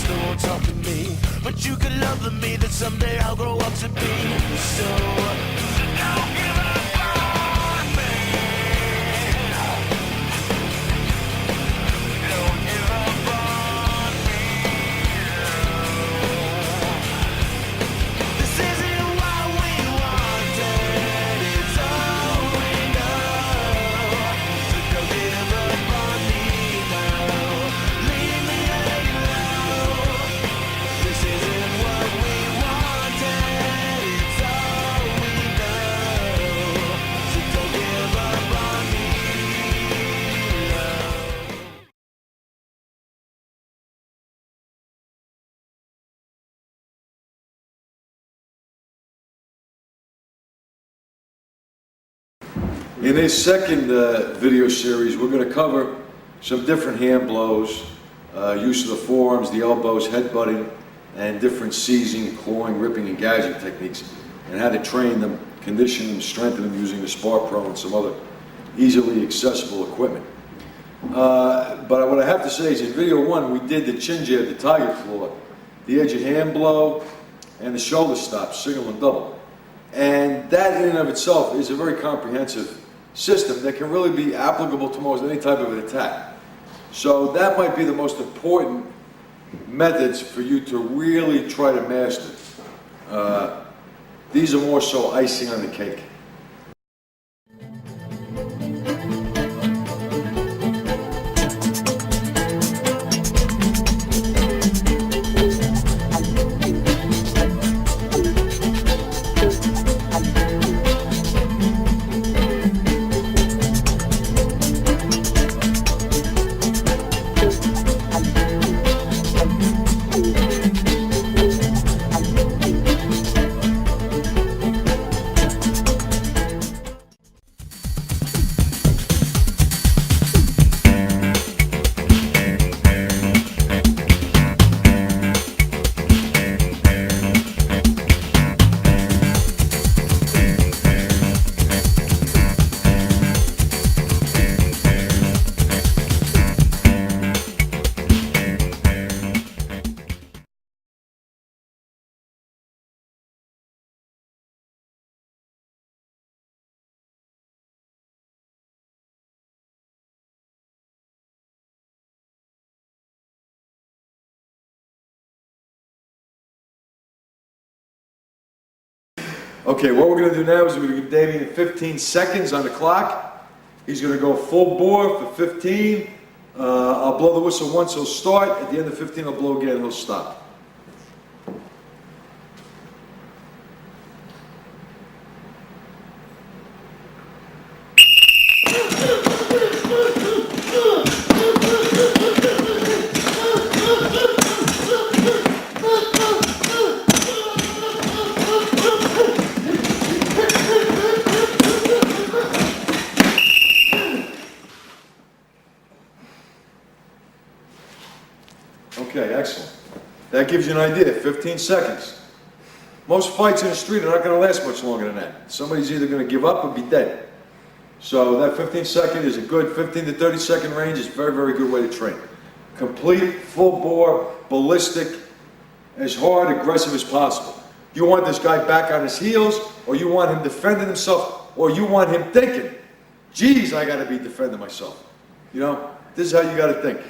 still won't talk to me. But you can love the me that someday I'll grow up to be. So don't give up on me. Don't give up on me. This isn't what we wanted, it's all we know. So don't give up on me now. Leave me alone. This isn't what we wanted, it's all we know. So don't give up on me now. In this second video series, we're going to cover some different hand blows, use of the forearms, the elbows, headbutting, and different seizing, clawing, ripping, and gouging techniques, and how to train them, condition them, strengthen them using the Spar Pro and some other easily accessible equipment. But what I have to say is in video one, we did the chin jab, the tiger claw, the edge of hand blow, and the shoulder stop, single and double. And that in and of itself is a very comprehensive system that can really be applicable to most any type of an attack. So that might be the most important methods for you to really try to master. These are more so icing on the cake. Okay, what we're going to do now is we're going to give Damien 15 seconds on the clock. He's going to go full bore for 15. I'll blow the whistle once, he'll start. At the end of 15, I'll blow again, he'll stop. Okay, excellent. That gives you an idea, 15 seconds. Most fights in the street are not going to last much longer than that. Somebody's either going to give up or be dead. So that 15 second is a good 15 to 30 second range. Is a very, very good way to train. Complete, full bore, ballistic, as hard, aggressive as possible. You want this guy back on his heels, or you want him defending himself, or you want him thinking, geez, I got to be defending myself. You know, this is how you got to think.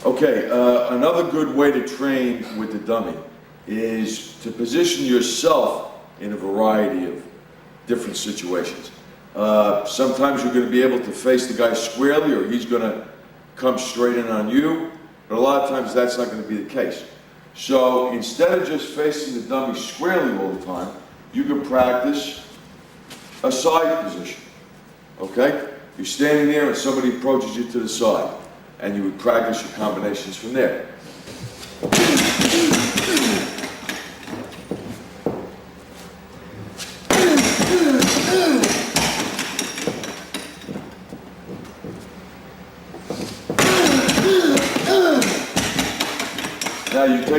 Okay, another good way to train with the dummy is to position yourself in a variety of different situations. Sometimes you're going to be able to face the guy squarely, or he's going to come straight in on you, but a lot of times that's not going to be the case. So instead of just facing the dummy squarely all the time, you can practice a side position, okay? You're standing there and somebody approaches you to the side, and you would practice your combinations from there.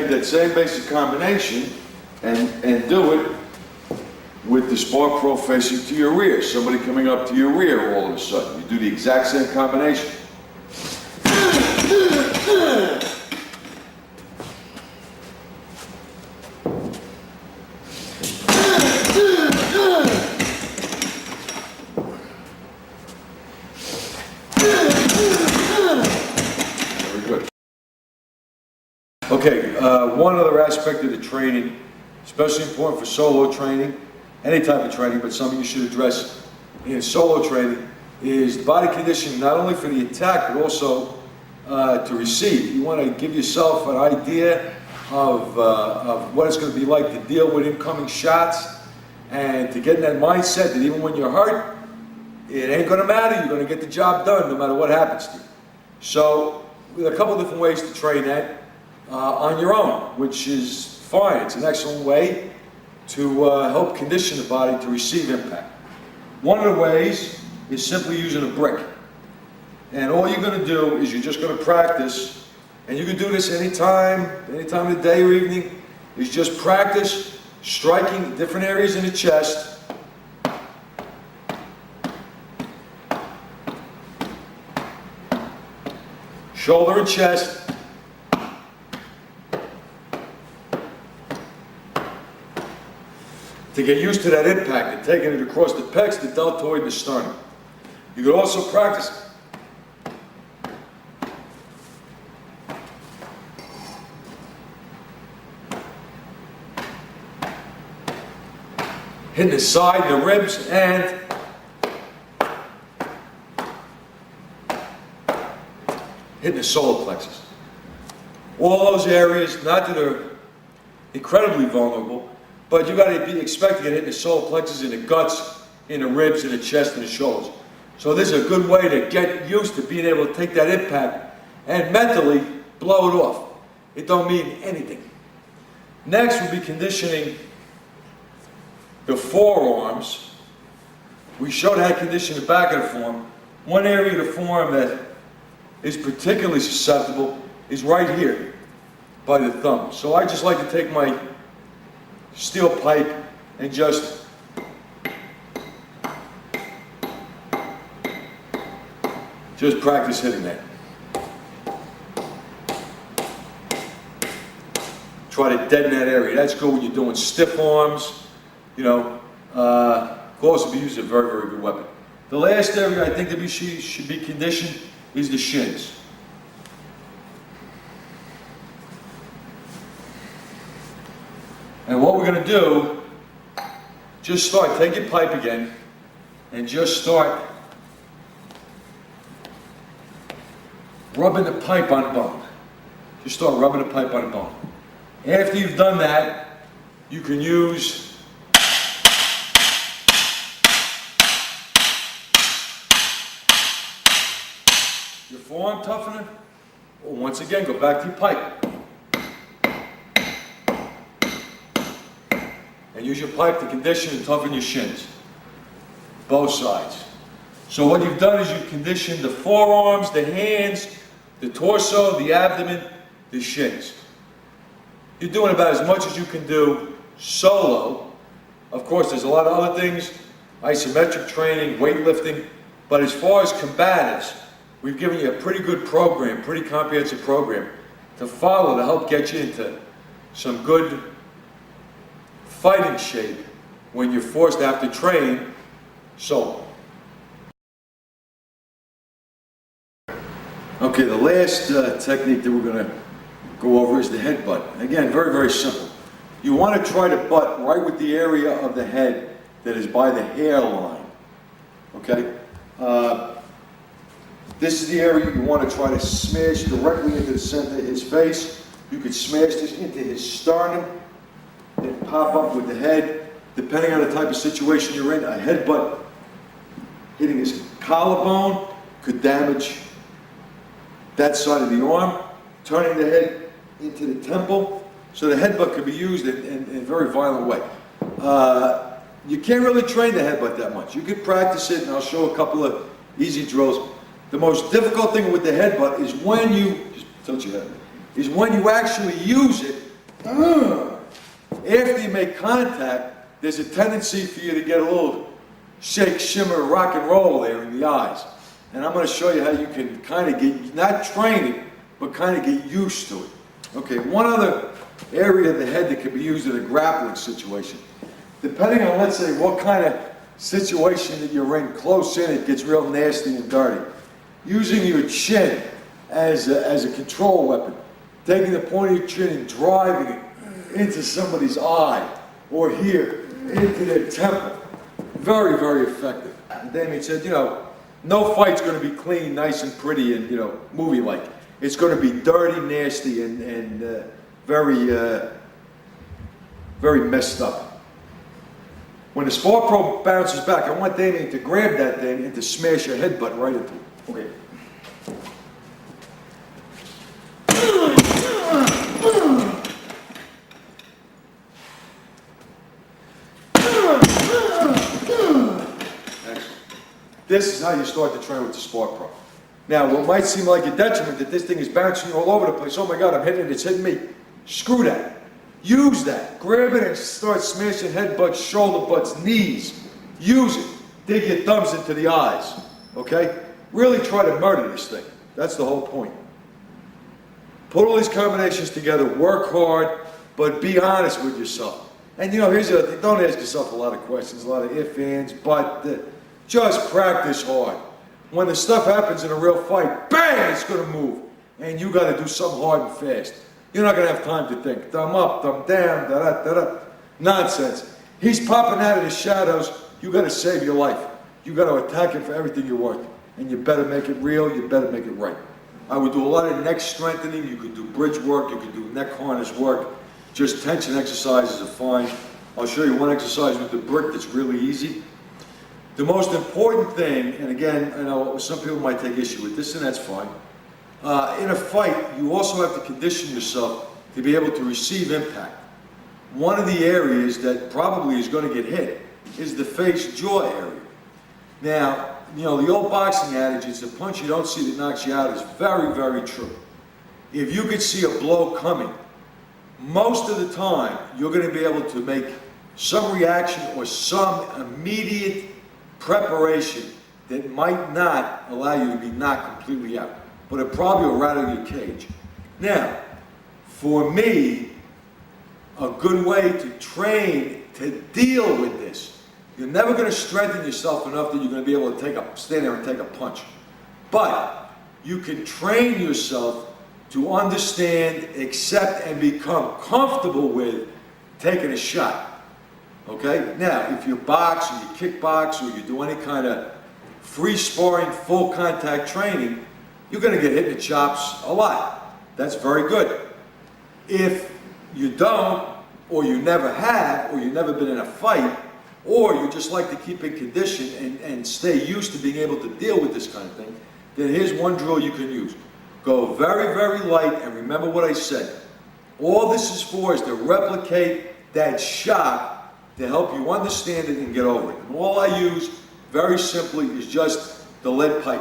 take that same basic combination and do it with the Spark Pro facing to your rear. Somebody coming up to your rear all of a sudden. You do the exact same combination. Okay, one other aspect of the training, especially important for solo training, any type of training, but something you should address in solo training, is body conditioning not only for the attack, but also to receive. You want to give yourself an idea of what it's going to be like to deal with incoming shots, and to get in that mindset that even when you're hurt, it ain't going to matter. You're going to get the job done no matter what happens to you. So, there are a couple different ways to train that. On your own, which is fine. It's an excellent way to help condition the body to receive impact. One of the ways is simply using a brick. And all you're going to do is you're just going to practice, and you can do this any time of the day or evening, is just practice striking different areas in the chest. Shoulder and chest. To get used to that impact and taking it across the pecs, the deltoid, and the sternum. You could also practice hitting the side, the ribs, and hitting the solar plexus. All those areas, not that they're incredibly vulnerable, but you got to be expecting it hitting the solar plexus, in the guts, in the ribs, in the chest, and the shoulders. So this is a good way to get used to being able to take that impact and mentally blow it off. It don't mean anything. Next, we'll be conditioning the forearms. We showed how to condition the back of the forearm. One area of the forearm that is particularly susceptible is right here by the thumb. So I just like to take my steel pipe and just practice hitting that. Try to deaden that area. That's good when you're doing stiff arms. You know, could also be used as a very, very good weapon. The last area I think that we should be conditioned is the shins. And what we're going to do, just start, take your pipe again, and just start rubbing the pipe on the bone. Just start rubbing the pipe on the bone. After you've done that, you can use your forearm toughener, or once again, go back to your pipe. And use your pipe to condition and toughen your shins. Both sides. So what you've done is you've conditioned the forearms, the hands, the torso, the abdomen, the shins. You're doing about as much as you can do solo. Of course, there's a lot of other things, isometric training, weightlifting, but as far as combatives, we've given you a pretty good program, pretty comprehensive program to follow to help get you into some good fighting shape when you're forced to have to train solo. Okay, the last technique that we're going to go over is the headbutt. Again, very, very simple. You want to try to butt right with the area of the head that is by the hairline. Okay? This is the area you want to try to smash directly into the center of his face. You could smash this into his sternum and pop up with the head. Depending on the type of situation you're in, a headbutt hitting his collarbone could damage that side of the arm, turning the head into the temple. So the headbutt could be used in a very violent way. You can't really train the headbutt that much. You could practice it, and I'll show a couple of easy drills. The most difficult thing with the headbutt is when you, just touch your head, is when you actually use it after you make contact, there's a tendency for you to get a little shake, shimmer, rock and roll there in the eyes. And I'm going to show you how you can kind of get, not train it, but kind of get used to it. Okay, one other area of the head that can be used in a grappling situation. Depending on, let's say, what kind of situation that you're in, close in, it gets real nasty and dirty. Using your chin as a control weapon. Taking the point of your chin and driving it into somebody's eye or here, into their temple. Very, very effective. Damien said, you know, no fight's going to be clean, nice and pretty and, you know, movie-like. It's going to be dirty, nasty, and very, very messed up. When the Sport Pro bounces back, I want Damien to grab that thing and to smash your headbutt right into it. Okay. This is how you start to train with the Sport Pro. Now, what might seem like a detriment that this thing is bouncing all over the place. Oh my God, I'm hitting it, it's hitting me. Screw that. Use that. Grab it and start smashing headbutts, shoulder butts, knees. Use it. Dig your thumbs into the eyes. Okay? Really try to murder this thing. That's the whole point. Put all these combinations together, work hard, but be honest with yourself. And you know, here's the other thing. Don't ask yourself a lot of questions, a lot of ifs, ands, but just practice hard. When the stuff happens in a real fight, bang, it's going to move. And you got to do something hard and fast. You're not going to have time to think. Thumb up, thumb down, da-da-da-da. Nonsense. He's popping out of the shadows. You got to save your life. You got to attack him for everything you're worth. And you better make it real. You better make it right. I would do a lot of neck strengthening. You could do bridge work. You could do neck harness work. Just tension exercises are fine. I'll show you one exercise with the brick that's really easy. The most important thing, and again, I know some people might take issue with this, and that's fine. In a fight, you also have to condition yourself to be able to receive impact. One of the areas that probably is going to get hit is the face-jaw area. Now, you know, the old boxing adage, it's a punch you don't see that knocks you out, is very, very true. If you could see a blow coming, most of the time, you're going to be able to make some reaction or some immediate preparation that might not allow you to be knocked completely out, but it probably will rattle your cage. Now, for me, a good way to train to deal with this, you're never going to strengthen yourself enough that you're going to be able to stand there and take a punch. But you can train yourself to understand, accept, and become comfortable with taking a shot. Okay? Now, if you box or you kickbox or you do any kind of free sparring, full contact training, you're going to get hit in the chops a lot. That's very good. If you don't, or you never have, or you've never been in a fight, or you just like to keep in condition and stay used to being able to deal with this kind of thing, then here's one drill you can use. Go very, very light, and remember what I said. All this is for is to replicate that shock to help you understand it and get over it. And all I use, very simply, is just the lead pipe.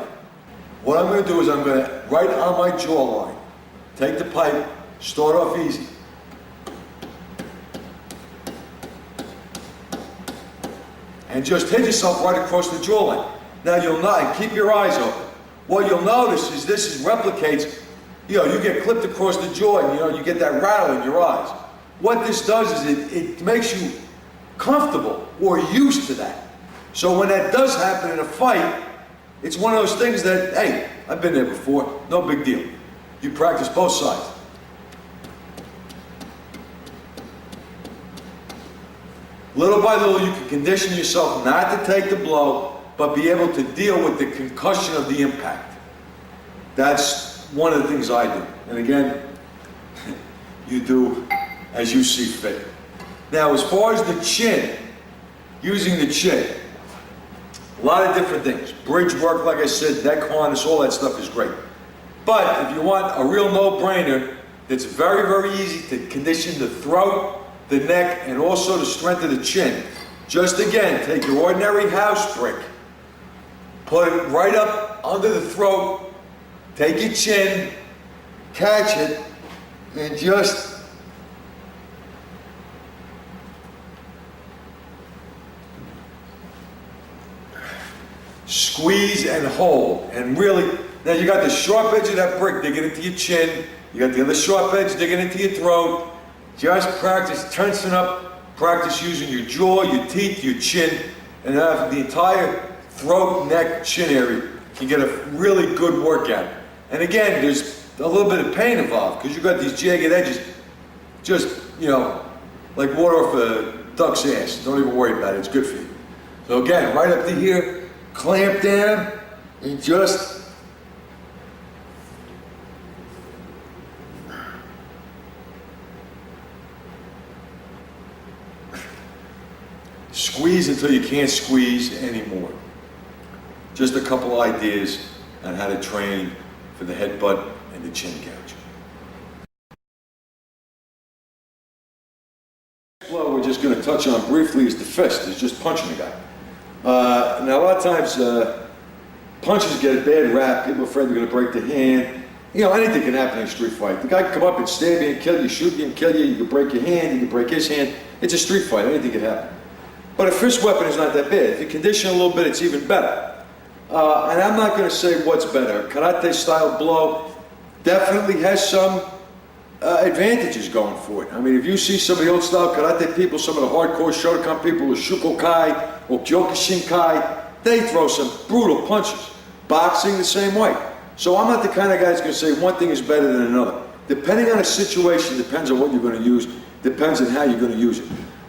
What I'm going to do is I'm going to, right on my jawline, take the pipe, start off easy. And just hit yourself right across the jawline. Now you'll not, and keep your eyes open. What you'll notice is this replicates, you know, you get clipped across the jaw and, you know, you get that rattle in your eyes. What this does is it makes you comfortable or used to that. So when that does happen in a fight, it's one of those things that, hey, I've been there before, no big deal. You practice both sides. Little by little, you can condition yourself not to take the blow, but be able to deal with the concussion of the impact. That's one of the things I do. And again, you do as you see fit. Now, as far as the chin, using the chin, a lot of different things. Bridge work, like I said, neck harness, all that stuff is great. But if you want a real no-brainer, that's very, very easy to condition the throat, the neck, and also the strength of the chin. Just again, take your ordinary house brick, put it right up under the throat, take your chin, catch it, and just squeeze and hold. And really, now you got the sharp edge of that brick digging into your chin, you got the other sharp edge digging into your throat. Just practice tensing up, practice using your jaw, your teeth, your chin, and have the entire throat, neck, chin area. You get a really good workout. And again, there's a little bit of pain involved because you got these jagged edges, just, you know, like water off a duck's ass. Don't even worry about it, it's good for you. So again, right up to here, clamp down, and just squeeze until you can't squeeze anymore. Just a couple ideas on how to train for the headbutt and the chin gouge. Well, we're just going to touch on briefly is the fist. It's just punching the guy. Now, a lot of times, punches get a bad rap. People are afraid they're going to break their hand. You know, anything can happen in a street fight. The guy can come up and stab you and kill you, shoot you and kill you. You can break your hand, you can break his hand. It's a street fight. Anything can happen. But a fist weapon is not that bad. If you condition a little bit, it's even better. And I'm not going to say what's better. Karate style blow definitely has some advantages going for it. I mean, if you see some of the old style karate people, some of the hardcore Shotokan people with Shukokai or Kyokushinkai, they throw some brutal punches. Boxing the same way. So I'm not the kind of guy that's going to say one thing is better than another. Depending on the situation, depends on what you're going to use, depends on how you're going to use it.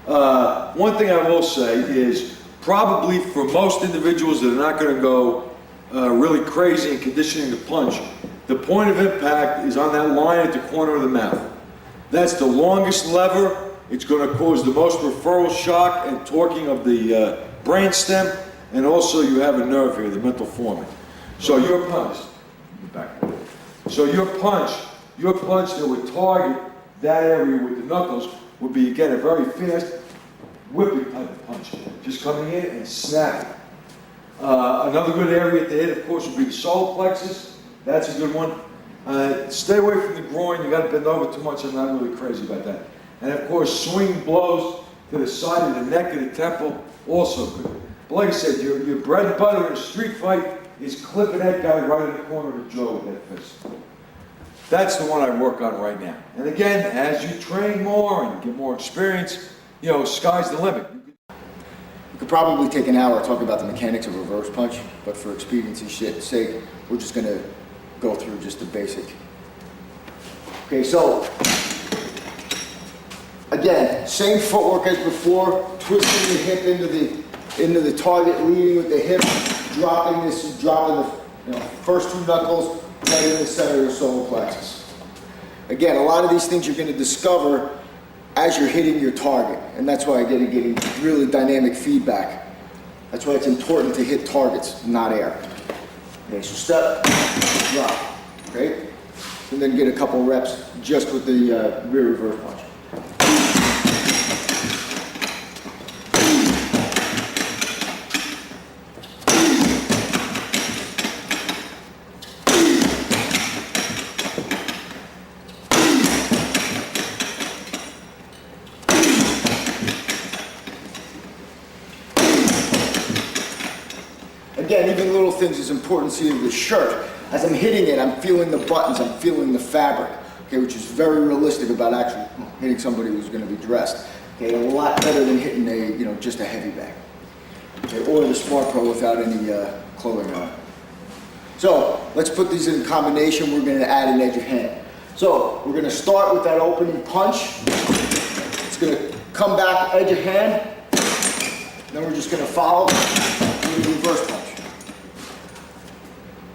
One thing I will say is probably for most individuals that are not going to go really crazy in conditioning the punch, the point of impact is on that line at the corner of the mouth. That's the longest lever. It's going to cause the most referral shock and torquing of the brain stem, and also you have a nerve here, the mental forming. So your punch, so your punch that would target that area with the knuckles would be, again, a very fast whipping type of punch. Just coming in and snapping. Another good area to hit, of course, would be the solar plexus. That's a good one. Stay away from the groin. You got to bend over too much. I'm not really crazy about that. And of course, swing blows to the side of the neck and the temple, also good. But like I said, your bread and butter in a street fight is clipping that guy right in the corner of the jaw with that fist. That's the one I work on right now. And again, as you train more and get more experience, you know, sky's the limit. We could probably take an hour talking about the mechanics of a reverse punch, but for expediency's sake, we're just going to go through just the basic. Okay, so again, same footwork as before, twisting the hip into the target, leading with the hip, dropping the first two knuckles right in the center of your solar plexus. Again, a lot of these things you're going to discover as you're hitting your target, and that's why I'm getting really dynamic feedback. That's why it's important to hit targets, not air. Okay, so step, drop, okay? And then get a couple reps just with the rear reverse punch. Again, even little things is important to see the shirt. As I'm hitting it, I'm feeling the buttons, I'm feeling the fabric, okay, which is very realistic about actually hitting somebody who's going to be dressed. Okay, a lot better than hitting just a heavy bag. Okay, or the Smart Pro without any clothing on. So let's put these in combination. We're going to add an edge of hand. So we're going to start with that opening punch. It's going to come back edge of hand. Then we're just going to follow with the reverse punch.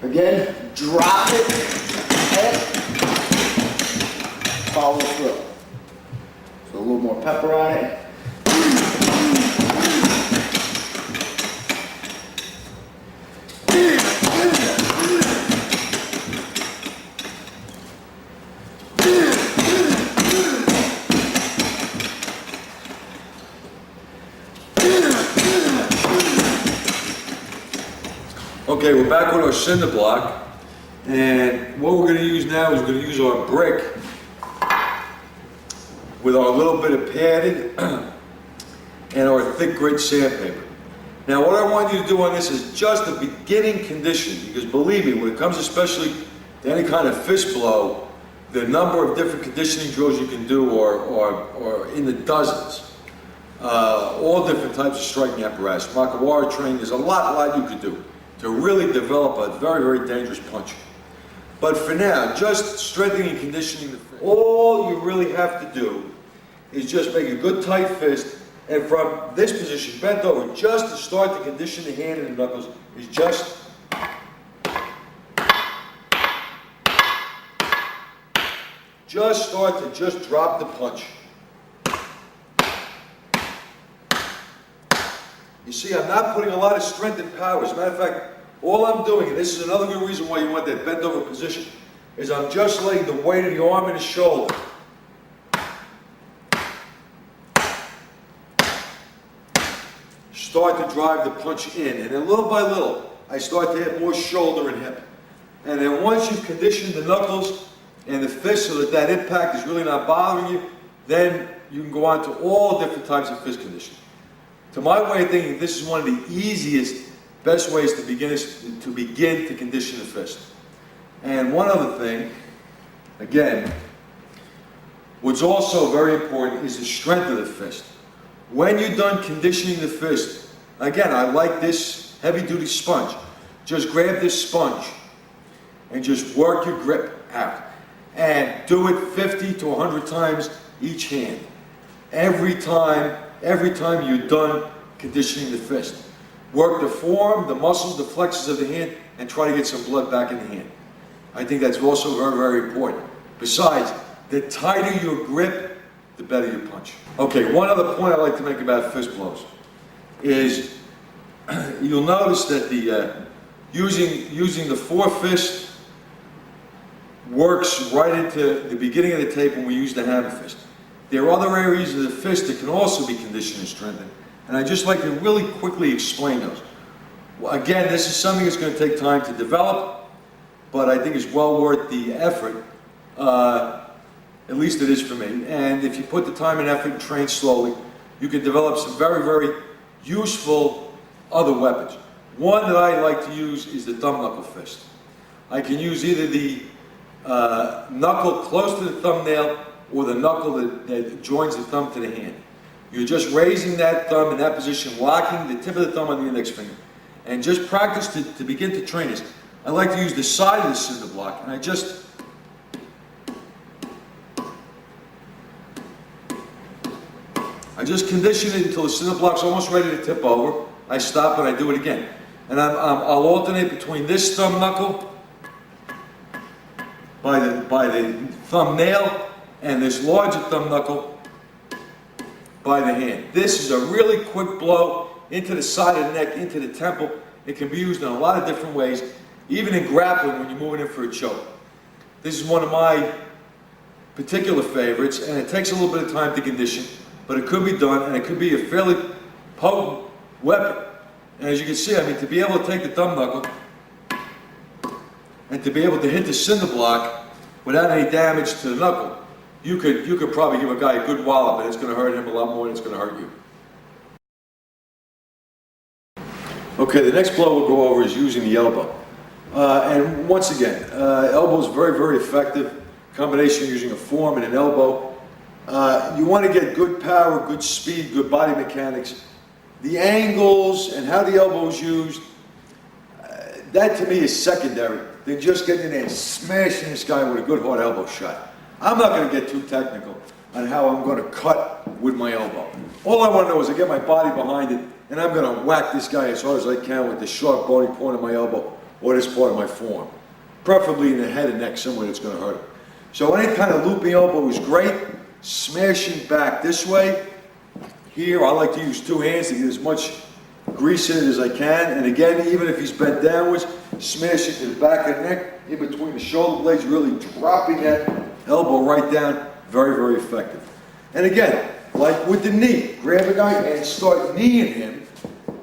Again, drop it, and follow through. So a little more pepper on it. Okay, we're back with our cinder block, and what we're going to use now is we're going to use our brick with our little bit of padding and our thick grit sandpaper. Now what I want you to do on this is just the beginning condition, because believe me, when it comes especially to any kind of fist blow, the number of different conditioning drills you can do are in the dozens. All different types of striking apparatus. Makawara training, there's a lot you can do to really develop a very, very dangerous punch. But for now, just strengthening and conditioning the fist. All you really have to do is just make a good tight fist, and from this position, bent over, just to start to condition the hand and the knuckles, is just start to just drop the punch. You see, I'm not putting a lot of strength and power. As a matter of fact, all I'm doing, and this is another good reason why you want that bent over position, is I'm just letting the weight of the arm and the shoulder start to drive the punch in. And then little by little, I start to hit more shoulder and hip. And then once you've conditioned the knuckles and the fist so that that impact is really not bothering you, then you can go on to all different types of fist conditioning. To my way of thinking, this is one of the easiest, best ways to begin to condition the fist. And one other thing, again, what's also very important is the strength of the fist. When you're done conditioning the fist, again, I like this heavy-duty sponge. Just grab this sponge and just work your grip out. And do it 50 to 100 times each hand. Every time you're done conditioning the fist. Work the forearm, the muscles, the flexors of the hand, and try to get some blood back in the hand. I think that's also very, very important. Besides, the tighter your grip, the better your punch. Okay, one other point I'd like to make about fist blows is you'll notice that the using the forefist works right into the beginning of the tape when we use the hammer fist. There are other areas of the fist that can also be conditioned and strengthened, and I'd just like to really quickly explain those. Again, this is something that's going to take time to develop, but I think it's well worth the effort. At least it is for me. And if you put the time and effort and train slowly, you can develop some very, very useful other weapons. One that I like to use is the thumb knuckle fist. I can use either the knuckle close to the thumbnail or the knuckle that joins the thumb to the hand. You're just raising that thumb in that position, locking the tip of the thumb on the index finger. And just practice to begin to train this. I like to use the side of the cinder block, and I just condition it until the cinder block's almost ready to tip over. I stop and I do it again. And I'll alternate between this thumb knuckle by the thumbnail and this larger thumb knuckle by the hand. This is a really quick blow into the side of the neck, into the temple. It can be used in a lot of different ways, even in grappling when you're moving in for a choke. This is one of my particular favorites, and it takes a little bit of time to condition, but it could be done, and it could be a fairly potent weapon. And as you can see, I mean, to be able to take the thumb knuckle and to be able to hit the cinder block without any damage to the knuckle, you could probably give a guy a good wallop, and it's going to hurt him a lot more than it's going to hurt you. Okay, the next blow we'll go over is using the elbow. And once again, elbow is very, very effective. Combination using a forearm and an elbow. You want to get good power, good speed, good body mechanics. The angles and how the elbow is used, that to me is secondary. They're just getting in there and smashing this guy with a good hard elbow shot. I'm not going to get too technical on how I'm going to cut with my elbow. All I want to know is I get my body behind it, and I'm going to whack this guy as hard as I can with the sharp bony point of my elbow or this part of my forearm. Preferably in the head and neck, somewhere that's going to hurt him. So any kind of looping elbow is great. Smashing back this way. Here, I like to use two hands to get as much grease in it as I can. And again, even if he's bent downwards, smash it to the back of the neck, in between the shoulder blades, really dropping that elbow right down. Very, very effective. And again, like with the knee, grab a guy and start kneeing him.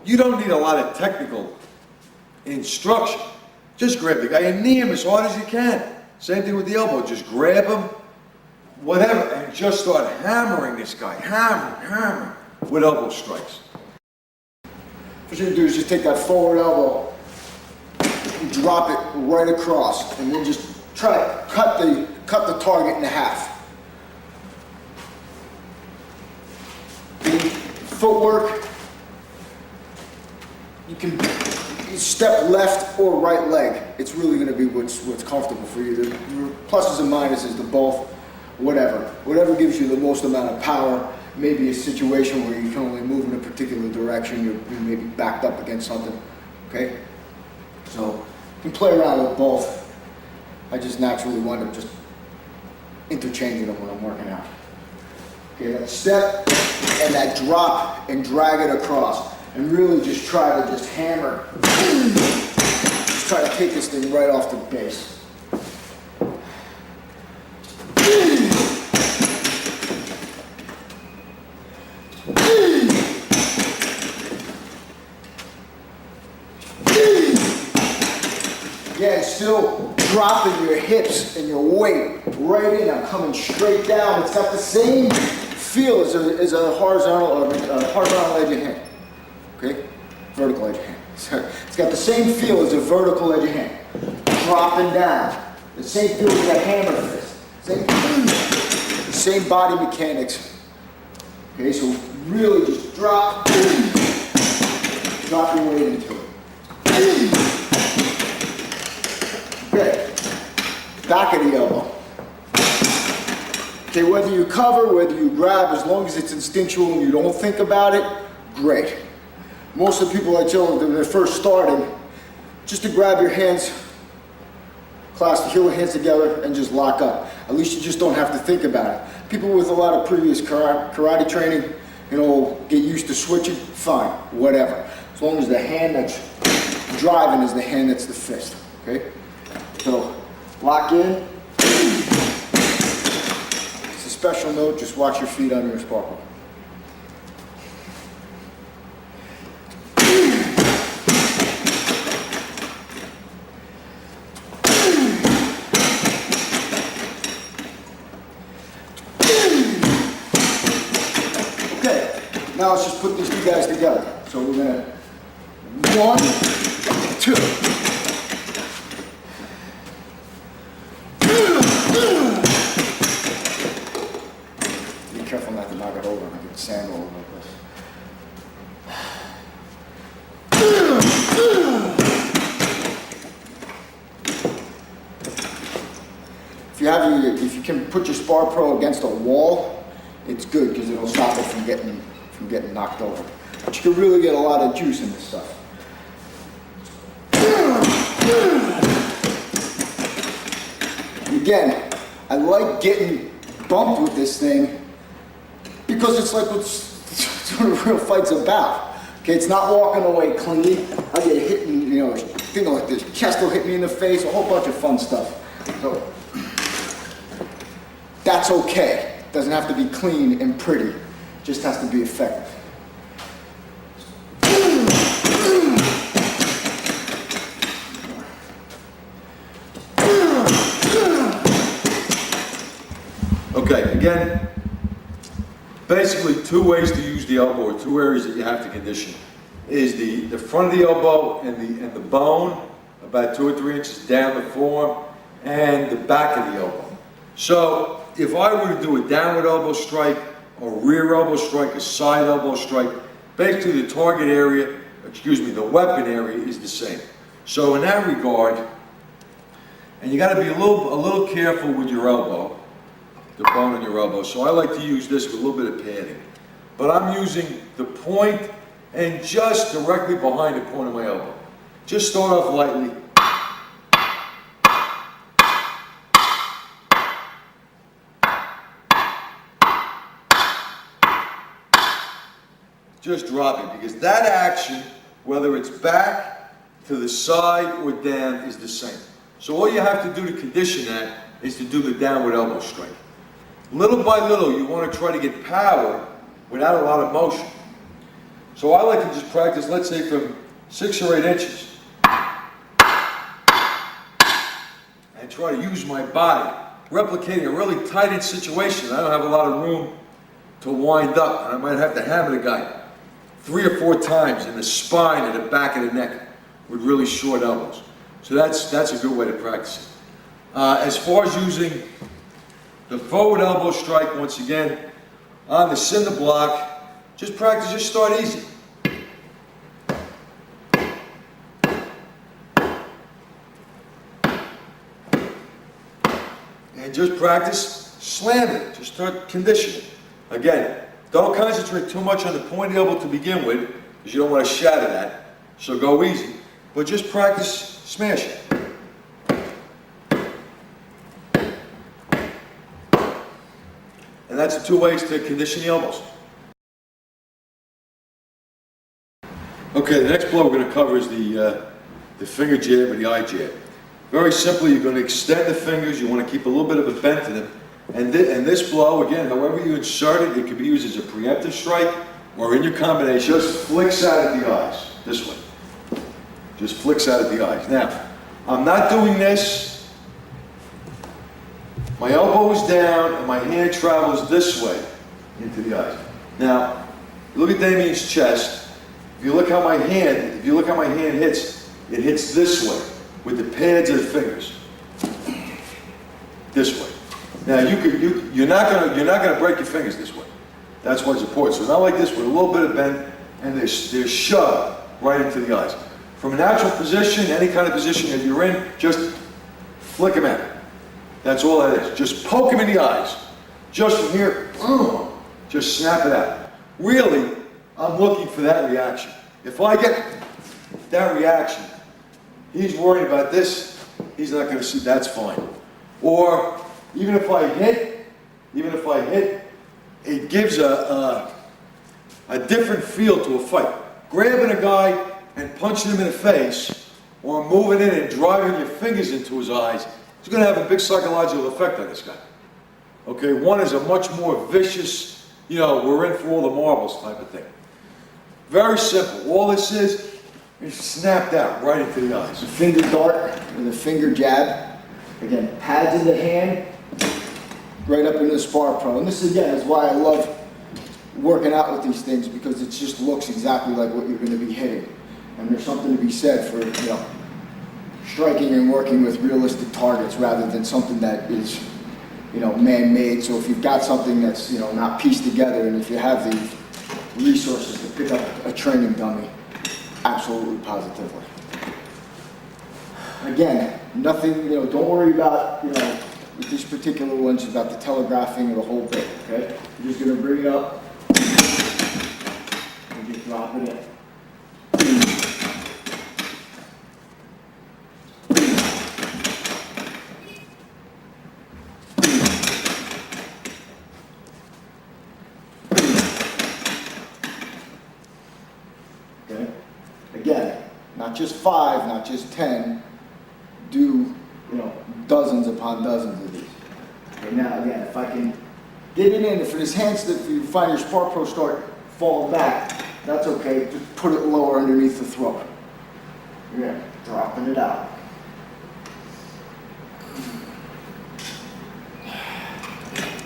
You don't need a lot of technical instruction. Just grab the guy and knee him as hard as you can. Same thing with the elbow. Just grab him, whatever, and just start hammering this guy. Hammering with elbow strikes. What you're gonna do is just take that forward elbow and drop it right across, and then just try to cut the target in half. The footwork, you can step left or right leg. It's really going to be what's comfortable for you. The pluses and minuses to both, whatever gives you the most amount of power. Maybe a situation where you can only move in a particular direction, you're maybe backed up against something, okay? So you can play around with both. I just naturally wind up just interchanging them when I'm working out. Okay, that step and that drop and drag it across, and really just try to just hammer. Just try to take this thing right off the base. Again, still dropping your hips and your weight right in. I'm coming straight down. It's got the same feel as a horizontal edge of hand. Okay? Vertical edge of hand. Sorry. It's got the same feel as a vertical edge of hand. Dropping down. The same feel as a hammer fist. Same body mechanics. Okay, so really just drop. Drop your weight into it. Okay, back of the elbow. Okay, whether you cover, whether you grab, as long as it's instinctual and you don't think about it, great. Most of the people I tell when they're first starting, just to grab your hands, clasp the heel and hands together and just lock up. At least you just don't have to think about it. People with a lot of previous karate training, get used to switching, fine, whatever. As long as the hand that's driving is the hand that's the fist, okay? So, lock in. It's a special note, just watch your feet on your sparkle. Okay, now let's just put these two guys together. So we're gonna, 1, 2. Careful not to knock it over and get sand all over this. If you can put your Spar Pro against a wall, it's good because it'll stop it from getting knocked over. But you can really get a lot of juice in this stuff. Again, I like getting bumped with this thing because it's like what a real fight's about. Okay, it's not walking away clean. I get hit and, thing like this. Chest will hit me in the face, a whole bunch of fun stuff. So, that's okay. It doesn't have to be clean and pretty. It just has to be effective. Okay, again, basically two ways to use the elbow, or two areas that you have to condition, is the front of the elbow and the bone, about 2 or 3 inches down the forearm, and the back of the elbow. So if I were to do a downward elbow strike, or rear elbow strike, a side elbow strike, basically the target area, the weapon area is the same. So in that regard, and you got to be a little careful with your elbow, the bone in your elbow. So I like to use this with a little bit of padding. But I'm using the point and just directly behind the point of my elbow. Just start off lightly. Just drop it, because that action, whether it's back, to the side, or down, is the same. So all you have to do to condition that is to do the downward elbow strike. Little by little, you want to try to get power without a lot of motion. So I like to just practice, let's say from 6 or 8 inches. And try to use my body, replicating a really tight situation. I don't have a lot of room to wind up, and I might have to hammer the guy 3 or 4 times in the spine and the back of the neck with really short elbows. So that's a good way to practice it. As far as using the forward elbow strike, once again, on the cinder block, just practice, just start easy. And just practice slamming, just start conditioning. Again, don't concentrate too much on the pointy elbow to begin with, because you don't want to shatter that, so go easy. But just practice smashing. And that's the 2 ways to condition the elbows. Okay, the next blow we're going to cover is the finger jab or the eye jab. Very simply, you're going to extend the fingers. You want to keep a little bit of a bend to them. And this blow, again, however you insert it, it can be used as a preemptive strike or in your combination. Just flicks out at the eyes, this way. Just flicks out at the eyes. Now, I'm not doing this. My elbow is down and my hand travels this way into the eyes. Now, look at Damien's chest. If you look how my hand hits, it hits this way with the pads of the fingers. This way. Now you're not gonna break your fingers this way. That's why it's important. So not like this with a little bit of bend, and they're shoved right into the eyes. From a natural position, any kind of position that you're in, just flick them out. That's all that is. Just poke them in the eyes. Just from here, just snap it out. Really, I'm looking for that reaction. If I get that reaction, he's worried about this, he's not going to see, that's fine. Or even if I hit, it gives a different feel to a fight. Grabbing a guy and punching him in the face, or moving in and driving your fingers into his eyes, it's going to have a big psychological effect on this guy. Okay, one is a much more vicious, we're in for all the marbles type of thing. Very simple. All this is snapped out right into the eyes. The finger dart or the finger jab. Again, pads in the hand, right up into the spar pro. And this again is why I love working out with these things, because it just looks exactly like what you're going to be hitting. And there's something to be said for striking and working with realistic targets rather than something that is man-made. So if you've got something that's not pieced together, and if you have the resources to pick up a training dummy, absolutely positively. Again, nothing, don't worry about, with these particular ones, about the telegraphing of the whole bit, okay? You're just going to bring it up and just drop it in. Okay? Again, not just 5, not just 10, do dozens upon dozens of these. Okay, now again, if I can get it in, if his hands, if you find your spar pro start falling back, that's okay. Just put it lower underneath the throat. Yeah, dropping it out.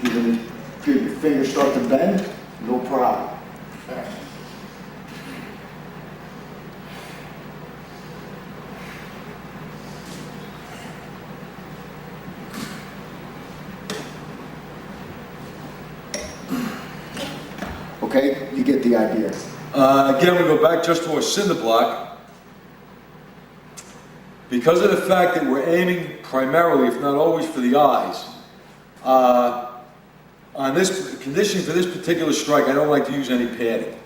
Even if your fingers start to bend, no problem. Okay, you get the idea. Again, we go back just to our cinder block. Because of the fact that we're aiming primarily, if not always, for the eyes, on this conditioning for this particular strike, I don't like to use any padding.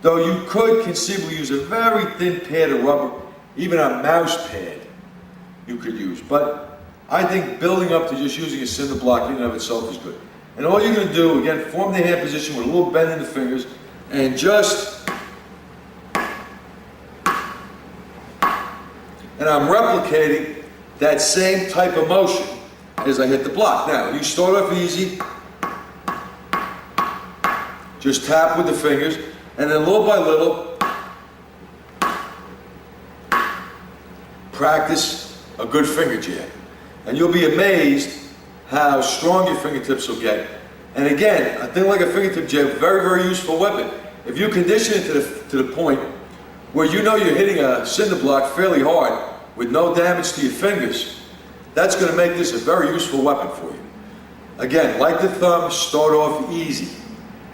Though you could conceivably use a very thin pad of rubber, even a mouse pad you could use. But I think building up to just using a cinder block in and of itself is good. And all you're going to do, again, form the hand position with a little bend in the fingers, and just, and I'm replicating that same type of motion as I hit the block. Now, you start off easy, just tap with the fingers, and then little by little, practice a good finger jab. And you'll be amazed how strong your fingertips will get. And again, a thing like a fingertip jab, very, very useful weapon. if you condition it to the point where you know you're hitting a cinder block fairly hard with no damage to your fingers, that's going to make this a very useful weapon for you. Again, like the thumb, start off easy,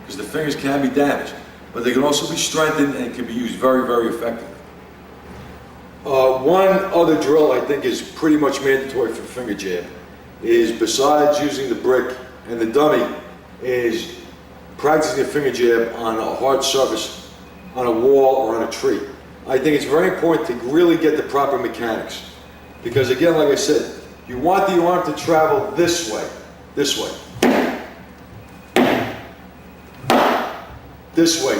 because the fingers can be damaged, but they can also be strengthened and can be used very, very effectively. One other drill I think is pretty much mandatory for finger jab is, besides using the brick and the dummy, is practicing the finger jab on a hard surface, on a wall or on a tree. I think it's very important to really get the proper mechanics, because again, like I said, you want the arm to travel this way, this way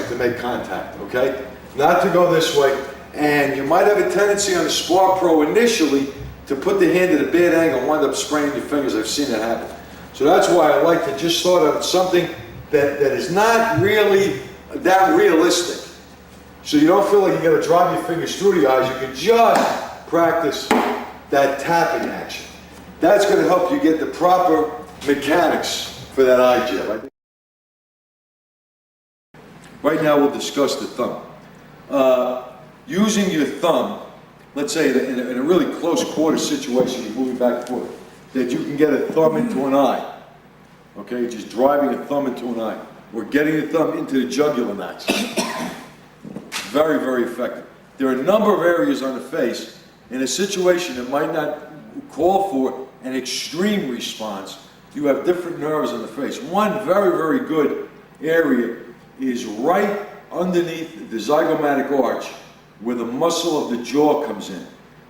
to make contact, okay? Not to go this way. And you might have a tendency on the Spar Pro initially to put the hand at a bad angle and wind up spraining your fingers. I've seen that happen. So that's why I like to just start on something that is not really that realistic. So you don't feel like you got to drive your fingers through the eyes. You can just practice that tapping action. That's going to help you get the proper mechanics for that eye jab. Right now we'll discuss the thumb. Using your thumb, let's say in a really close quarter situation, you're moving back and forth, that you can get a thumb into an eye. Okay, just driving a thumb into an eye, or getting the thumb into the jugular knots. Very, very effective. There are a number of areas on the face in a situation that might not call for an extreme response. You have different nerves on the face. One very, very good area is right underneath the zygomatic arch, where the muscle of the jaw comes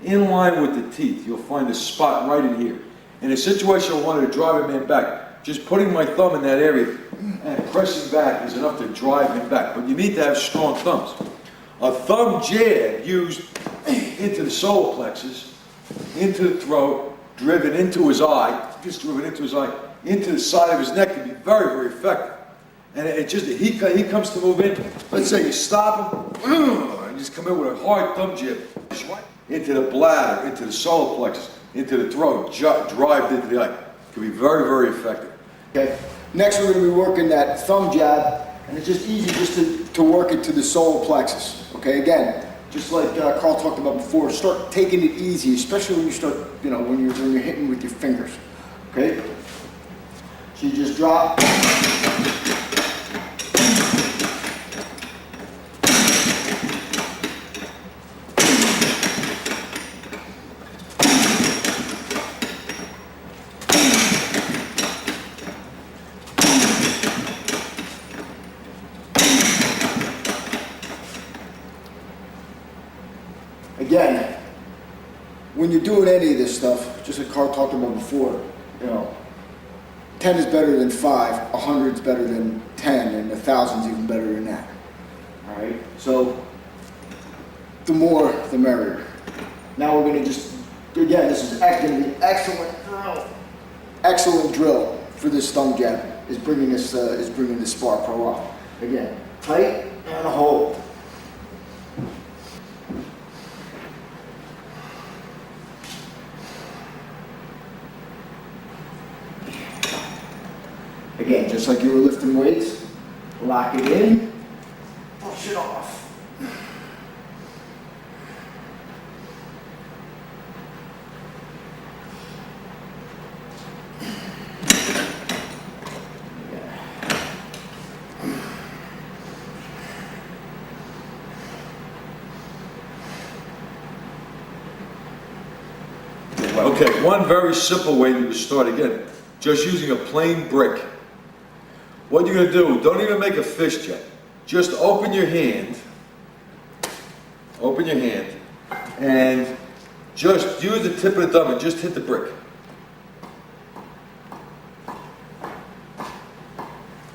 in line with the teeth. You'll find a spot right in here. In a situation I wanted to drive a man back, just putting my thumb in that area and pressing back is enough to drive him back. But you need to have strong thumbs. A thumb jab used into the solar plexus, into the throat, driven into his eye, into the side of his neck can be very, very effective. And it just, he comes to move in. Let's say you stop him, and just come in with a hard thumb jab into the bladder, into the solar plexus, into the throat, drive into the eye. It can be very, very effective. Okay. Next, we're going to be working that thumb jab, and it's just easy just to work it to the solar plexus. Okay. Again, just like Carl talked about before, start taking it easy, especially when you start, when you're hitting with your fingers. Okay. So you just drop. Again, when you're doing any of this stuff, just like Carl talked about before, 10 is better than 5, 100 is better than 10, and 1,000 is even better than that. All right. So the more, the merrier. Now we're going to just, again, this is going to be excellent drill. Excellent drill for this thumb jab is bringing this Spar Pro up. Again, tight and hold. Again, just like you were lifting weights, lock it in, push it off. Okay, one very simple way to start, again, just using a plain brick. What you're going to do, don't even make a fist yet. Just open your hand, and just use the tip of the thumb and just hit the brick.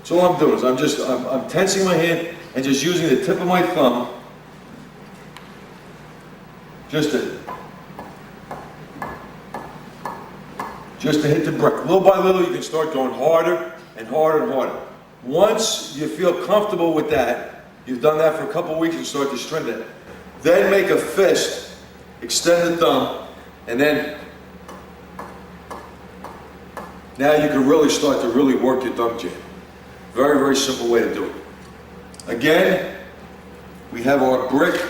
So all I'm doing is I'm tensing my hand and just using the tip of my thumb just to hit the brick. Little by little, you can start going harder and harder and harder. Once you feel comfortable with that, you've done that for a couple of weeks, you start to string that. Then make a fist, extend the thumb, and then now you can really start to really work your thumb jab. Very, very simple way to do it. Again, we have our brick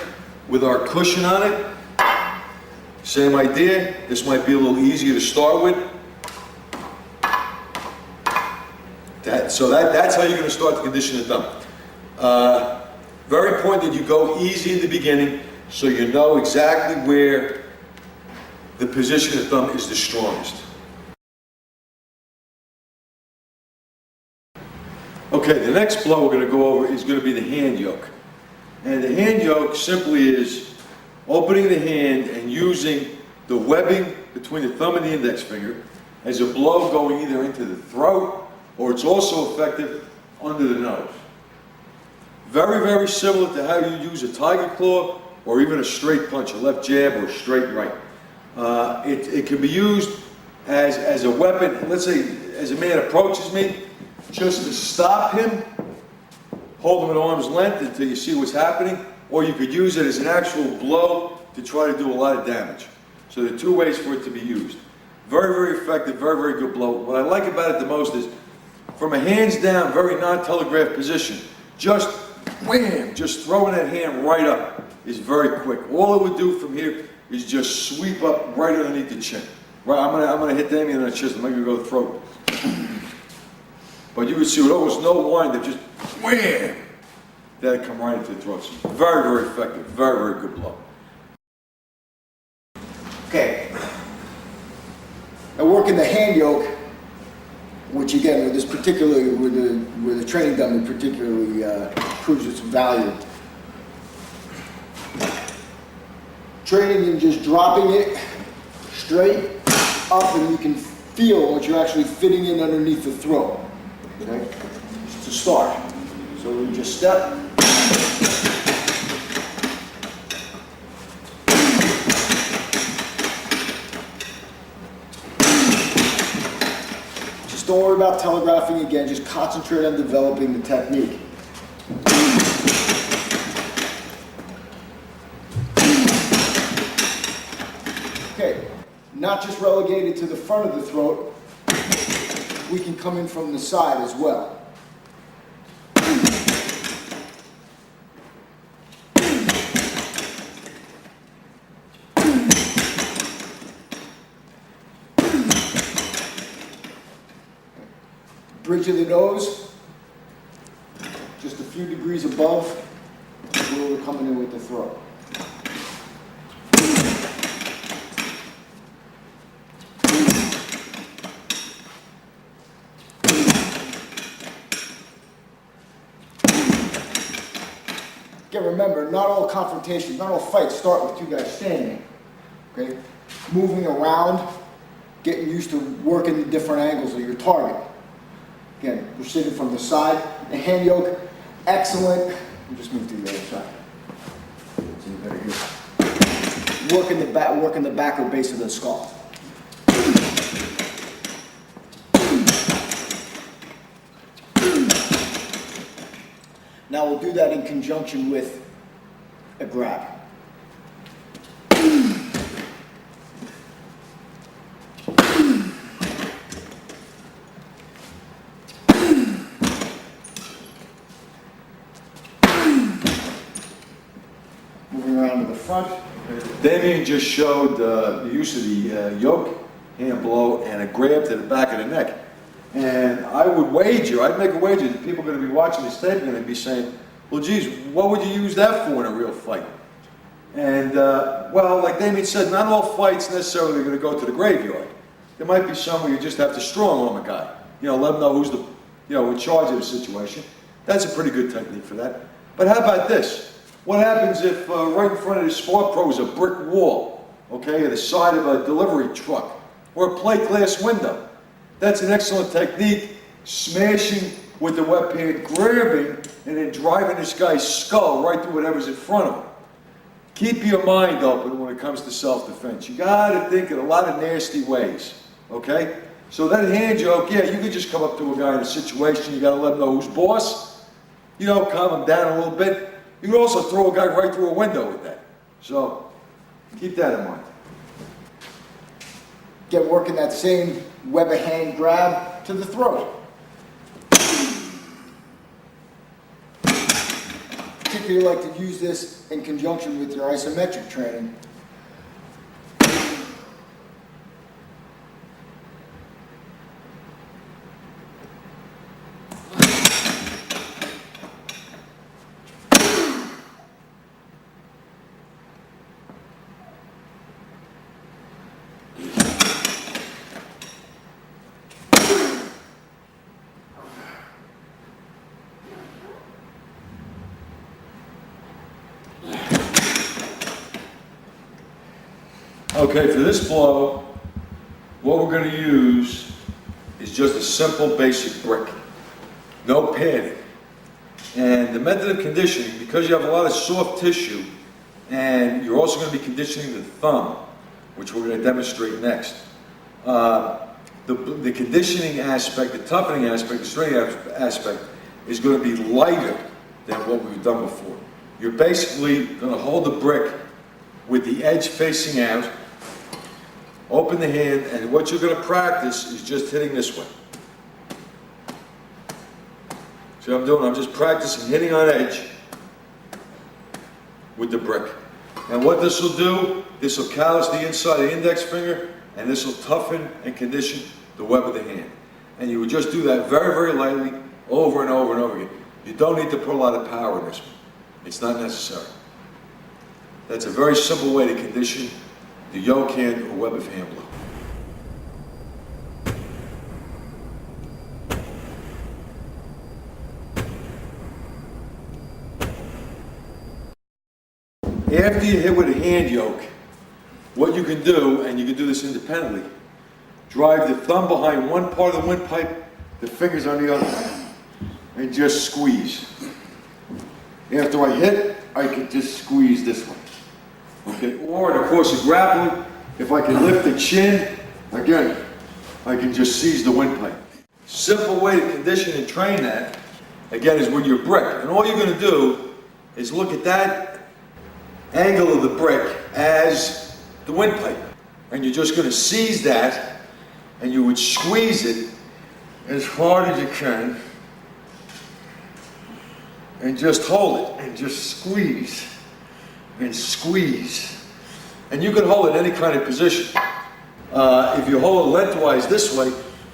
with our cushion on it. Same idea. This might be a little easier to start with. That's how you're going to start to condition the thumb. Very important that you go easy in the beginning so you know exactly where the position of the thumb is the strongest. Okay, the next blow we're going to go over is going to be the hand yoke. And the hand yoke simply is opening the hand and using the webbing between the thumb and the index finger as a blow going either into the throat, or it's also effective under the nose. Very, very similar to how you use a tiger claw or even a straight punch, a left jab or a straight right. It can be used as a weapon. Let's say as a man approaches me, just to stop him, hold him at arm's length until you see what's happening, or you could use it as an actual blow to try to do a lot of damage. So there are two ways for it to be used. Very, very effective, very, very good blow. What I like about it the most is from a hands down, very non-telegraphed position, just wham, just throwing that hand right up is very quick. All it would do from here is just sweep up right underneath the chin. Right, I'm gonna hit Damien in the chest. I'm not gonna go to the throat. But you would see with almost no wind up, just wham, that'd come right into the throat. So very, very effective, very, very good blow. Okay. I work in the hand yoke, which again, with this particularly, with the training dummy particularly proves its value. Training in just dropping it straight up, and you can feel what you're actually fitting in underneath the throat. Okay? Just to start. So we just step. Just don't worry about telegraphing again, just concentrate on developing the technique. Okay, not just relegated to the front of the throat, we can come in from the side as well. Bridge of the nose, just a few degrees above where we're coming in with the throat. Again, remember, not all confrontations, not all fights start with two guys standing. Okay? Moving around, getting used to working the different angles of your target. Again, we're sitting from the side. The hand yoke, excellent. We'll just move to the other side. So you better hear. Working the back or base of the skull. Now we'll do that in conjunction with a grab. Moving around to the front. Damien just showed the use of the yoke, hand blow, and a grab to the back of the neck. And I would wager, I'd make a wager that people are going to be watching this tape and going to be saying, well, geez, what would you use that for in a real fight? And, well, like Damien said, not all fights necessarily are going to go to the graveyard. There might be some where you just have to strong arm a guy. You know, let him know who's the, in charge of the situation. That's a pretty good technique for that. But how about this? What happens if right in front of the Sport Pro is a brick wall, okay, at the side of a delivery truck, or a plate glass window? That's an excellent technique, smashing with the web hand, grabbing, and then driving this guy's skull right through whatever's in front of him. Keep your mind open when it comes to self-defense. You gotta think in a lot of nasty ways, okay? So that hand yoke, yeah, you could just come up to a guy in a situation, you gotta let him know who's boss, calm him down a little bit. You can also throw a guy right through a window with that. So, keep that in mind. Get working that same web of hand grab to the throat. particularly like to use this in conjunction with your isometric training. Okay, for this blow, what we're going to use is just a simple basic brick. No padding. And the method of conditioning, because you have a lot of soft tissue, and you're also going to be conditioning the thumb, which we're going to demonstrate next. The conditioning aspect, the toughening aspect, the strengthening aspect is going to be lighter than what we've done before. You're basically going to hold the brick with the edge facing out, open the hand, and what you're going to practice is just hitting this way. See what I'm doing? I'm just practicing hitting on edge with the brick. And what this will do, this will callus the inside of the index finger, and this will toughen and condition the web of the hand. And you would just do that very, very lightly, over and over and over again. You don't need to put a lot of power in this one. It's not necessary. That's a very simple way to condition the yoke hand or web of hand blow. After you hit with a hand yoke, what you can do, and you can do this independently, drive the thumb behind one part of the windpipe, the fingers on the other, and just squeeze. After I hit, I can just squeeze this way. Okay, or in the course of grappling, if I can lift the chin, again, I can just seize the windpipe. Simple way to condition and train that, again, is with your brick. And all you're going to do is look at that angle of the brick as the windpipe. And you're just going to seize that, and you would squeeze it as hard as you can, and just hold it, and just squeeze. And squeeze. And you can hold it in any kind of position. If you hold it lengthwise this way,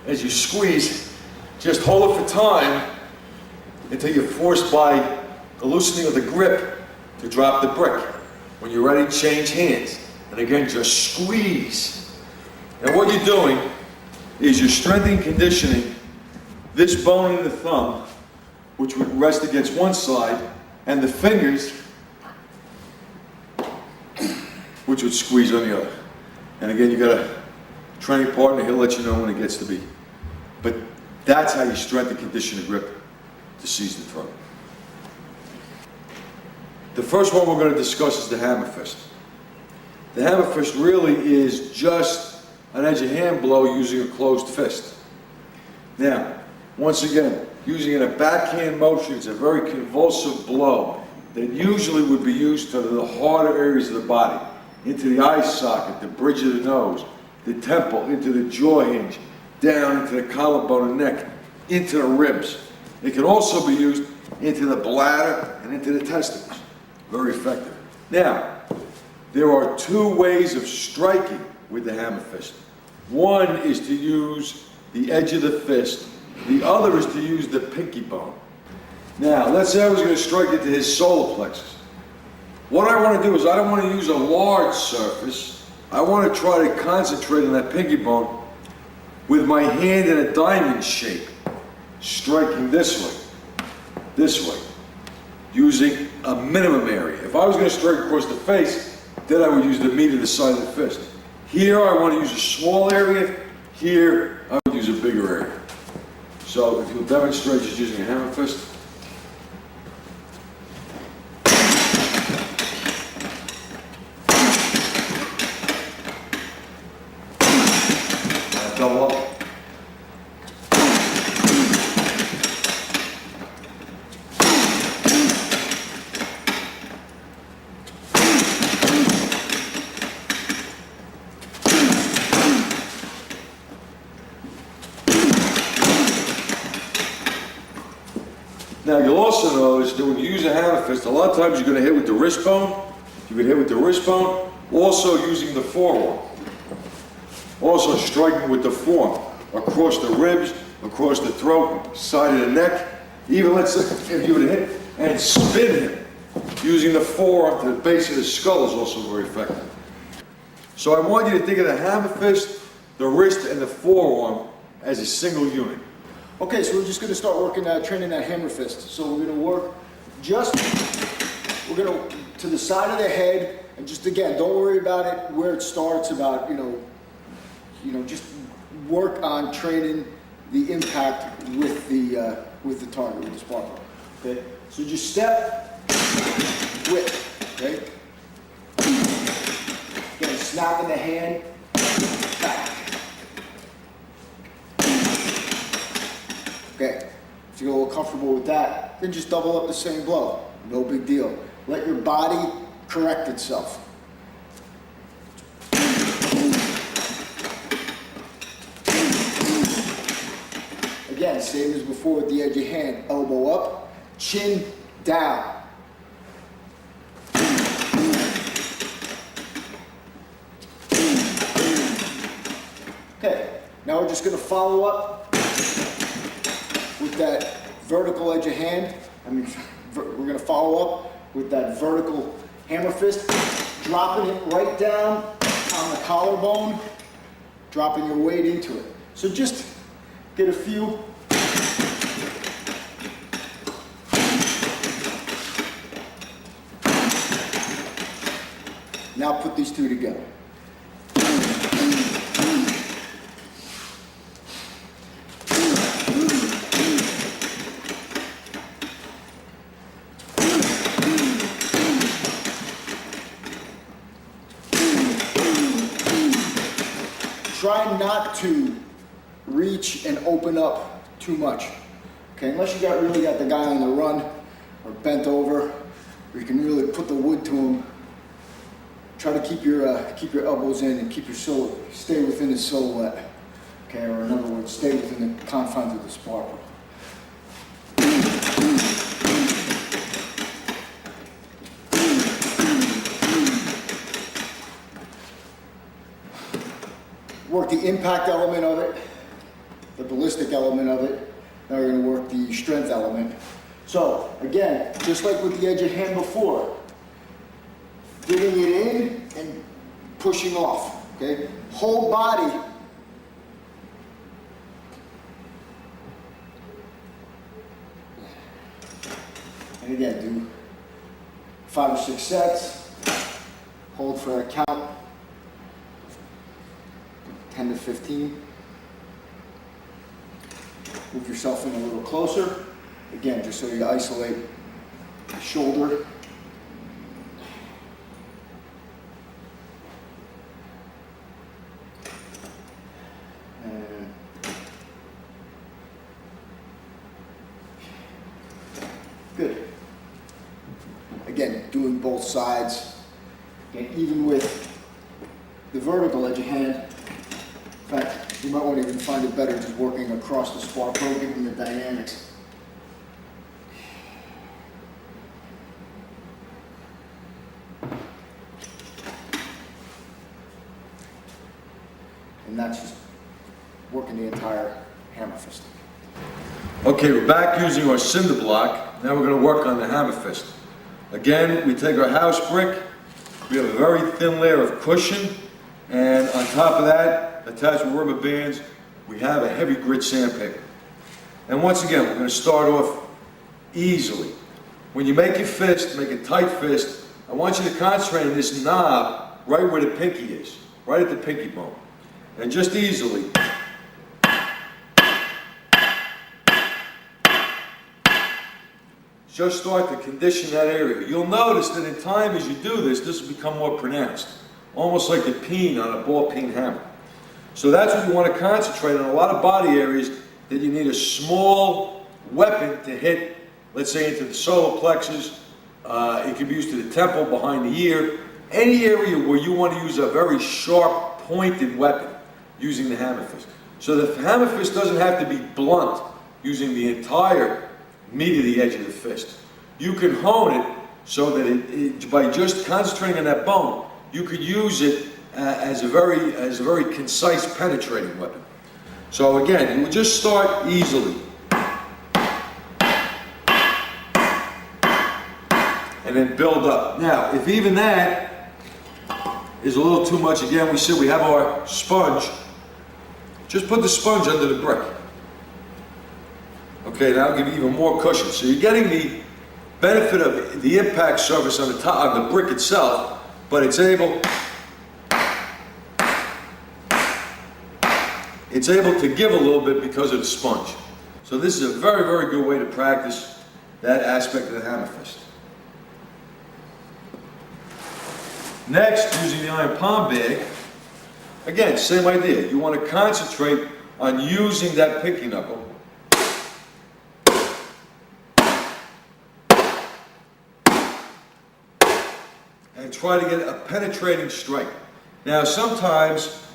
as you squeeze, just hold it for time until you're forced by the loosening of the grip to drop the brick. When you're ready, change hands. And again, just squeeze. And what you're doing is you're strengthening, conditioning this bone in the thumb, which would rest against one side, and the fingers, which would squeeze on the other. And again, you got a training partner, he'll let you know when it gets to be. But that's how you strengthen, condition the grip to seize the throat. The first one we're going to discuss is the hammer fist. The hammer fist really is just an edge of hand blow using a closed fist. Now, once again, using in a backhand motion, it's a very convulsive blow that usually would be used to the harder areas of the body. Into the eye socket, the bridge of the nose, the temple, into the jaw hinge, down into the collarbone and neck, into the ribs. It can also be used into the bladder and into the testicles. Very effective. Now, there are two ways of striking with the hammer fist. One is to use the edge of the fist. The other is to use the pinky bone. Now, let's say I was going to strike it to his solar plexus. What I want to do is I don't want to use a large surface. I want to try to concentrate on that pinky bone with my hand in a diamond shape, striking this way, using a minimum area. If I was going to strike across the face, then I would use the meat of the side of the fist. Here I want to use a small area. Here I would use a bigger area. So if you'll demonstrate just using a hammer fist. Double up. notice that when you use a hammer fist, a lot of times you're going to hit with the wrist bone. You can hit with the wrist bone, also using the forearm. Also striking with the forearm across the ribs, across the throat, side of the neck. Even let's say if you would hit and spin him using the forearm to the base of the skull is also very effective. So I want you to think of the hammer fist, the wrist, and the forearm as a single unit. Okay, so we're just going to start working, training that hammer fist. So we're going to work we're going to the side of the head, and just again, don't worry about it where it starts. About just work on training the impact with the target, with the spark plug. Okay, so just step, whip. Okay, again, snap in the hand, back. Okay, if you get a little comfortable with that, then just double up the same blow. No big deal. Let your body correct itself. Again, same as before with the edge of hand. Elbow up, chin down. Okay, now we're just going to follow up with that vertical edge of hand. We're going to follow up with that vertical hammer fist, dropping it right down on the collarbone, dropping your weight into it. So just get a few. Now put these two together. Try not to reach and open up too much, okay? Unless you really got the guy on the run or bent over, or you can really put the wood to him. Try to keep your elbows in and keep your stay within the silhouette, okay? Or in other words, stay within the confines of the spark plug. Work the impact element of it, the ballistic element of it. Now we're going to work the strength element. So again, just like with the edge of hand before, digging it in and pushing off, okay? Whole body. And again, do 5 or 6 sets, hold for a count. 10 to 15. Move yourself in a little closer. Again, just so you isolate the shoulder. And good. Again, doing both sides. And even with the vertical edge of hand, in fact, you might want to even find it better just working across the spark plug, given the dynamics. And that's just working the entire hammer fist. Okay, we're back using our cinder block. Now we're going to work on the hammer fist. Again, we take our house brick. We have a very thin layer of cushion, and on top of that, attached with rubber bands, we have a heavy grit sandpaper. And once again, we're going to start off easily. When you make your fist, make a tight fist, I want you to concentrate on this knob right where the pinky is, right at the pinky bone. And just easily, just start to condition that area. You'll notice that in time as you do this, this will become more pronounced, almost like the peen on a ball peen hammer. So that's what you want to concentrate on, a lot of body areas that you need a small weapon to hit, let's say into the solar plexus. It can be used to the temple, behind the ear, any area where you want to use a very sharp, pointed weapon using the hammer fist. So the hammer fist doesn't have to be blunt, using the entire meat of the edge of the fist. you can hone it so that by just concentrating on that bone, you could use it as a very concise penetrating weapon. So again, you would just start easily. And then build up. Now, if even that is a little too much, again, we said we have our sponge. Just put the sponge under the brick. Okay, that'll give you even more cushion. So you're getting the benefit of the impact surface on the top, on the brick itself, but it's able to give a little bit because of the sponge. So this is a very, very good way to practice that aspect of the hammer fist. Next, using the iron palm bag, again, same idea. You want to concentrate on using that pinky knuckle and try to get a penetrating strike. Now, sometimes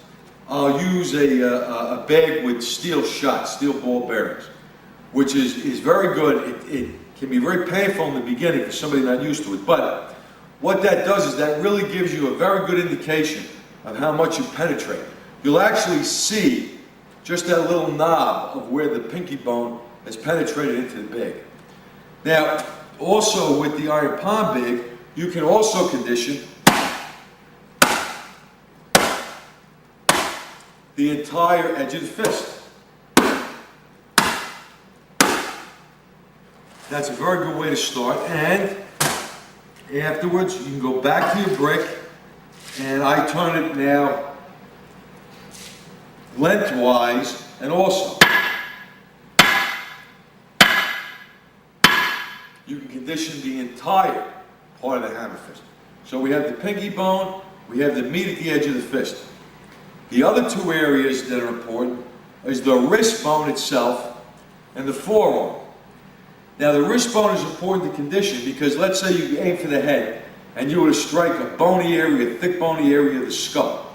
I'll use a bag with steel shots, steel ball bearings, which is very good. It can be very painful in the beginning for somebody not used to it, but what that does is that really gives you a very good indication of how much you penetrate. You'll actually see just that little knob of where the pinky bone has penetrated into the bag. Now, also with the iron palm bag, you can also condition the entire edge of the fist. That's a very good way to start, and afterwards, you can go back to your brick, and I turn it now lengthwise, and also you can condition the entire part of the hammer fist. So we have the pinky bone, we have the meat at the edge of the fist. The other two areas that are important is the wrist bone itself and the forearm. Now the wrist bone is important to condition because let's say you aim for the head and you were to strike a bony area, a thick bony area of the skull.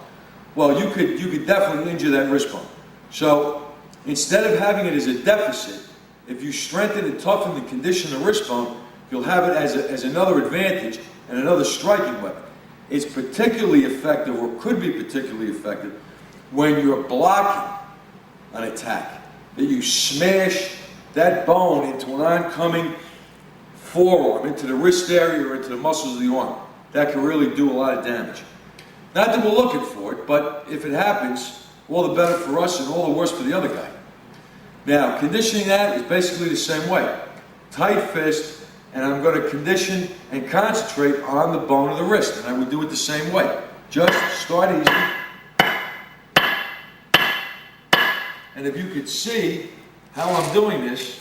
Well, you could definitely injure that wrist bone. So instead of having it as a deficit, if you strengthen and toughen and condition the wrist bone, you'll have it as another advantage and another striking weapon. It's particularly effective, or could be particularly effective, when you're blocking an attack. That you smash that bone into an oncoming forearm, into the wrist area or into the muscles of the arm. That can really do a lot of damage. Not that we're looking for it, but if it happens, all the better for us and all the worse for the other guy. Now, conditioning that is basically the same way. Tight fist, and I'm going to condition and concentrate on the bone of the wrist, and I would do it the same way. Just start easy. And if you could see how I'm doing this,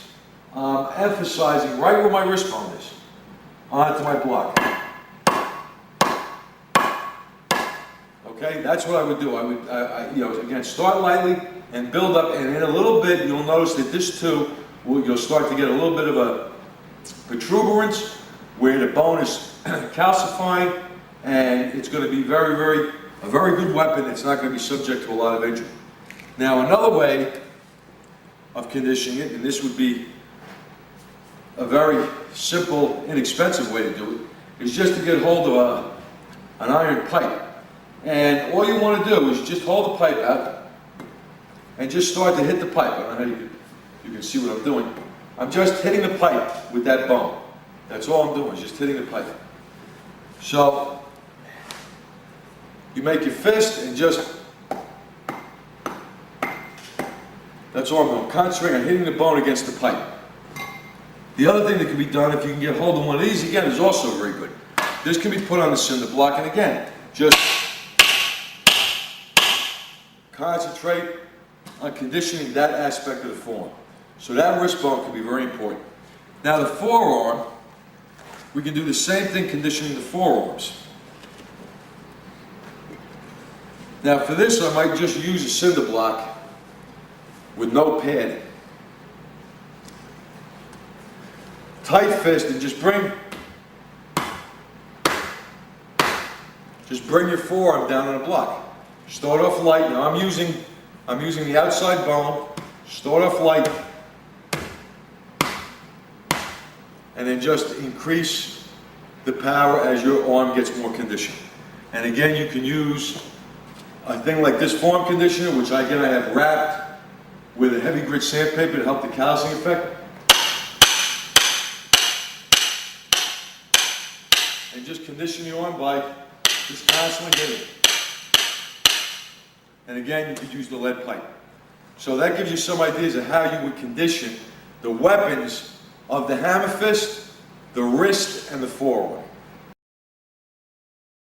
emphasizing right where my wrist bone is, onto my block. Okay, that's what I would do. I would, again, start lightly and build up, and in a little bit, you'll notice that this too, you'll start to get a little bit of a protuberance where the bone is calcifying, and it's going to be a very good weapon. It's not going to be subject to a lot of injury. Now, another way of conditioning it, and this would be a very simple, inexpensive way to do it, is just to get hold of an iron pipe. And all you want to do is just hold the pipe out and just start to hit the pipe. I don't know how you can see what I'm doing. I'm just hitting the pipe with that bone. That's all I'm doing, is just hitting the pipe. So you make your fist and just, that's all I'm doing. Concentrating on hitting the bone against the pipe. The other thing that can be done, if you can get hold of one of these, again, is also very good. This can be put on the cinder block, and again, just concentrate on conditioning that aspect of the forearm. So that wrist bone can be very important. Now the forearm, we can do the same thing conditioning the forearms. Now for this, I might just use a cinder block with no padding. Tight fist, and just bring your forearm down on the block. Start off light. Now I'm using the outside bone. Start off light and then just increase the power as your arm gets more conditioned. And again, you can use a thing like this foam conditioner, which I have wrapped with a heavy grit sandpaper to help the calcium effect. And just condition the arm by just constantly hitting. And again, you could use the lead pipe. So that gives you some ideas of how you would condition the weapons of the hammer fist, the wrist, and the forearm.